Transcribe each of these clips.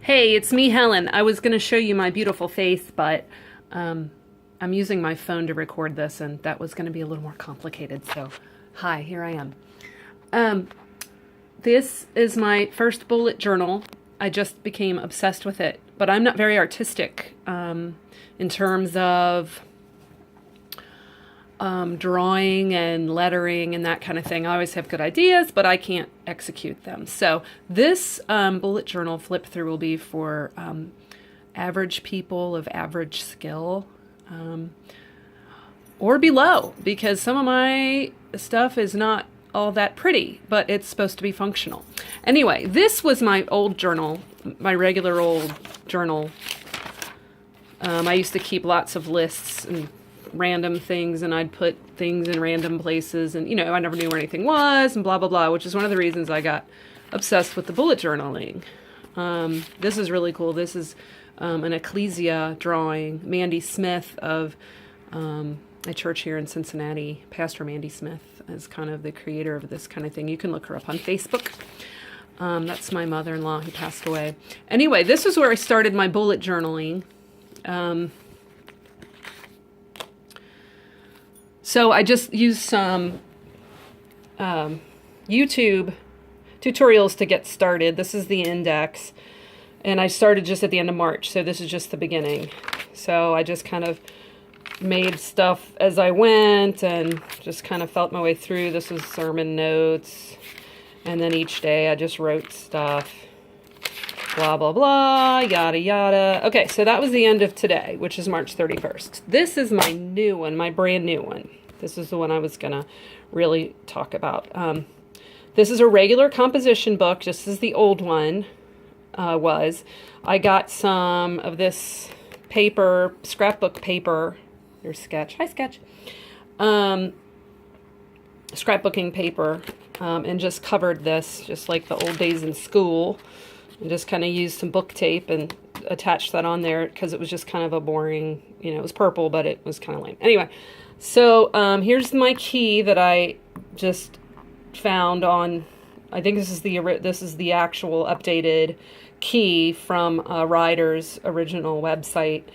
Hey, it's me, Helen. I was going to show you my beautiful face, but I'm using my phone to record this, and that was going to be a little more complicated. So, hi, here I am. This is my first bullet journal. I just became obsessed with it, but I'm not very artistic in terms of drawing and lettering and that kind of thing. I always have good ideas, but I can't execute them. So this bullet journal flip through will be for average people of average skill or below, because some of my stuff is not all that pretty, but it's supposed to be functional. Anyway, this was my old journal, my regular old journal. I used to keep lots of lists and random things, and I'd put things in random places, and I never knew where anything was, and blah blah blah, which is one of the reasons I got obsessed with the bullet journaling. This is really cool. This is an ecclesia drawing. Mandy Smith of a church here in Cincinnati, Pastor Mandy Smith, is kind of the creator of this kind of thing. You can look her up on Facebook. That's my mother-in-law who passed away. Anyway, this is where I started my bullet journaling. So I just used some YouTube tutorials to get started. This is the index, and I started just at the end of March, so this is just the beginning. So I just kind of made stuff as I went and just kind of felt my way through. This was sermon notes, and then each day I just wrote stuff. Blah, blah, blah, yada, yada. Okay, so that was the end of today, which is March 31st. This is my new one, my brand new one. This is the one I was going to really talk about. This is a regular composition book, just as the old one was. I got some of this paper, scrapbook paper. Here's Sketch. Hi, Sketch. Scrapbooking paper, and just covered this, just like the old days in school. And just kind of used some book tape and attached that on there because it was just kind of a boring, it was purple, but it was kind of lame. Anyway, so here's my key that I just found on, I think this is the actual updated key from Ryder's original website,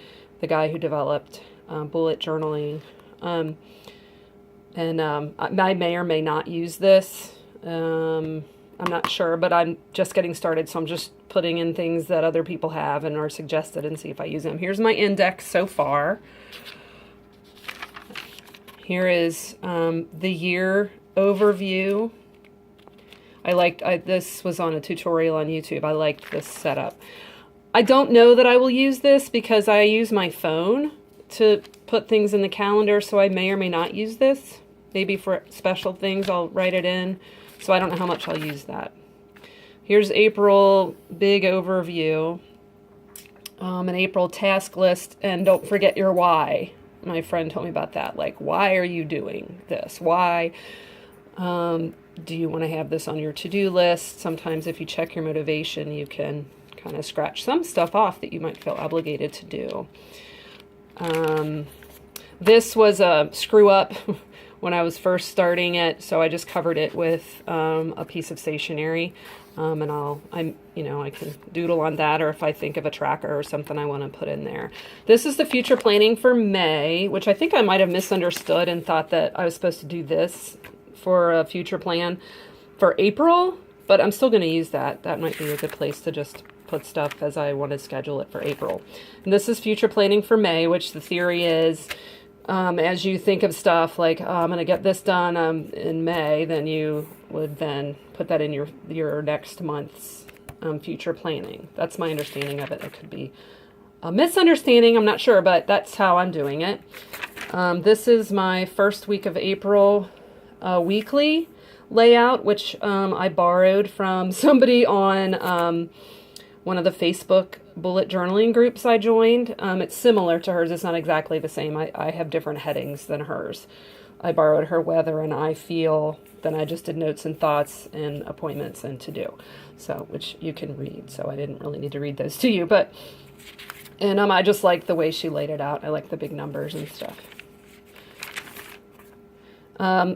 the guy who developed bullet journaling. And I may or may not use this. I'm not sure, but I'm just getting started, so I'm just putting in things that other people have and are suggested and see if I use them. Here's my index so far. Here is the year overview. This was on a tutorial on YouTube. I liked this setup. I don't know that I will use this because I use my phone to put things in the calendar, so I may or may not use this. Maybe for special things I'll write it in. So I don't know how much I'll use that. Here's April, big overview, an April task list, and don't forget your why. My friend told me about that. Like, why are you doing this? Why do you want to have this on your to-do list? Sometimes if you check your motivation, you can kind of scratch some stuff off that you might feel obligated to do. This was a screw up when I was first starting it, so I just covered it with a piece of stationery, and I can doodle on that, or if I think of a tracker or something I want to put in there. This is the future planning for May, which I think I might have misunderstood and thought that I was supposed to do this for a future plan for April, but I'm still going to use that. That might be a good place to just put stuff as I want to schedule it for April. And this is future planning for May, which the theory is, as you think of stuff like, I'm going to get this done in May, then you would then put that in your next month's future planning. That's my understanding of it. It could be a misunderstanding, I'm not sure, but that's how I'm doing it. This is my first week of April weekly layout, which I borrowed from somebody on one of the Facebook bullet journaling groups I joined. It's similar to hers. It's not exactly the same. I have different headings than hers. I borrowed her weather and I feel, then I just did notes and thoughts and appointments and to do. So, which you can read. So I didn't really need to read those to you, but, and I just like the way she laid it out. I like the big numbers and stuff.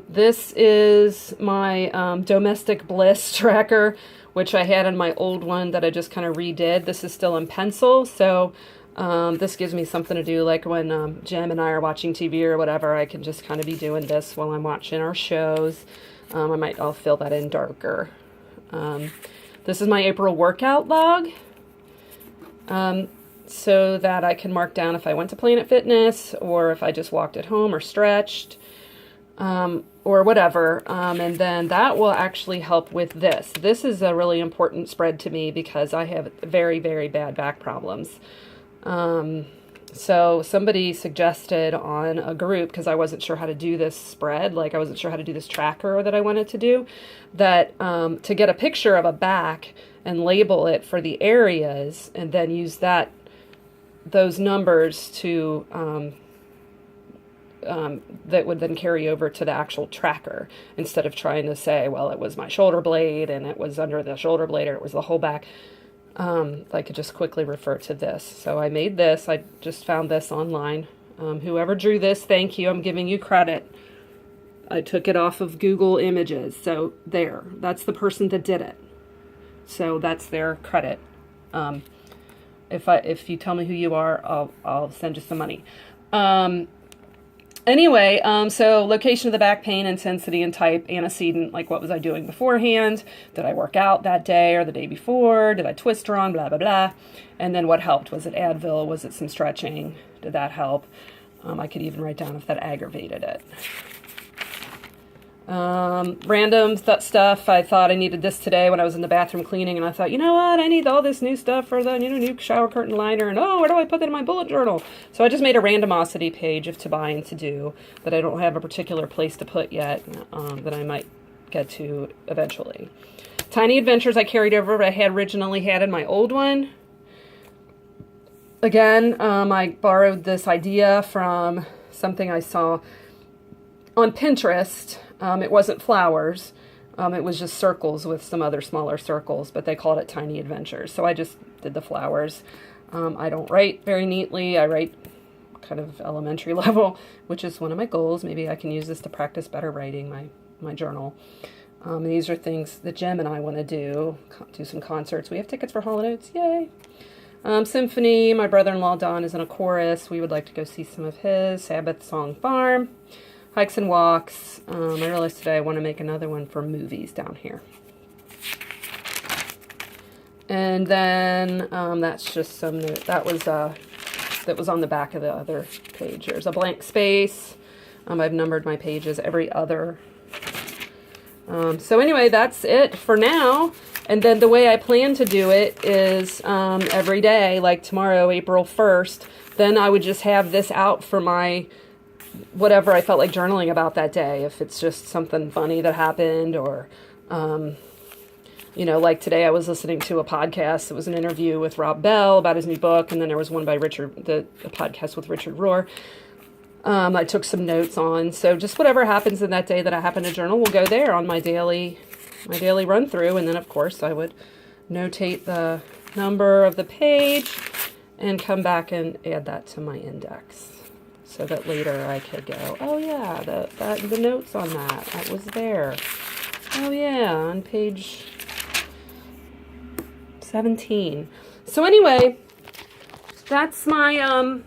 This is my domestic bliss tracker, which I had in my old one that I just kind of redid. This is still in pencil, so this gives me something to do, like when Jim and I are watching TV or whatever, I can just kind of be doing this while I'm watching our shows. I'll fill that in darker. This is my April workout log, so that I can mark down if I went to Planet Fitness or if I just walked at home or stretched, or whatever. And then that will actually help with this. This is a really important spread to me because I have very, very bad back problems. So somebody suggested on a group, because I wasn't sure how to do this spread, like I wasn't sure how to do this tracker that I wanted to do, that to get a picture of a back and label it for the areas and then use those numbers to that would then carry over to the actual tracker, instead of trying to say, well, it was my shoulder blade and it was under the shoulder blade or it was the whole back. I could just quickly refer to this. So I made this. I just found this online. Whoever drew this, thank you. I'm giving you credit. I took it off of Google Images. So there, that's the person that did it. So that's their credit. If you tell me who you are, I'll send you some money. Anyway, so location of the back pain, intensity, and type, antecedent, like what was I doing beforehand? Did I work out that day or the day before? Did I twist wrong? Blah, blah, blah. And then what helped? Was it Advil? Was it some stretching? Did that help? I could even write down if that aggravated it. Random stuff. I thought I needed this today when I was in the bathroom cleaning, and I thought, you know what, I need all this new stuff for the new shower curtain liner, and where do I put that in my bullet journal? So I just made a randomosity page of to buy and to do that I don't have a particular place to put yet, that I might get to eventually. Tiny adventures I carried over, but I had originally had in my old one. Again, I borrowed this idea from something I saw on Pinterest. It wasn't flowers. It was just circles with some other smaller circles, but they called it Tiny Adventures. So I just did the flowers. I don't write very neatly. I write kind of elementary level, which is one of my goals. Maybe I can use this to practice better writing my journal. These are things that Jem and I want to do some concerts. We have tickets for Hall & Oates. Yay! Symphony. My brother-in-law Don is in a chorus. We would like to go see some of his. Sabbath Song Farm. Hikes and walks. I realized today I want to make another one for movies down here. And then that's just some that was on the back of the other page. There's a blank space. I've numbered my pages every other. So anyway, that's it for now. And then the way I plan to do it is every day, like tomorrow, April 1st, then I would just have this out for my whatever I felt like journaling about that day. If it's just something funny that happened, or, like today I was listening to a podcast. It was an interview with Rob Bell about his new book. And then there was one by the podcast with Richard Rohr. I took some notes on. So just whatever happens in that day that I happen to journal will go there on my daily run through. And then of course I would notate the number of the page and come back and add that to my index, so that later I could go, oh yeah, the notes on that was there. Oh yeah, on page 17. So anyway, that's my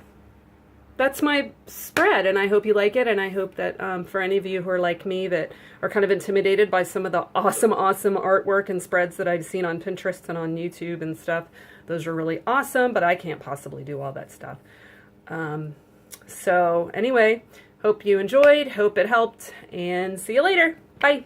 spread, and I hope you like it, and I hope that for any of you who are like me that are kind of intimidated by some of the awesome artwork and spreads that I've seen on Pinterest and on YouTube and stuff, those are really awesome, but I can't possibly do all that stuff. So anyway, hope you enjoyed, hope it helped, and see you later. Bye.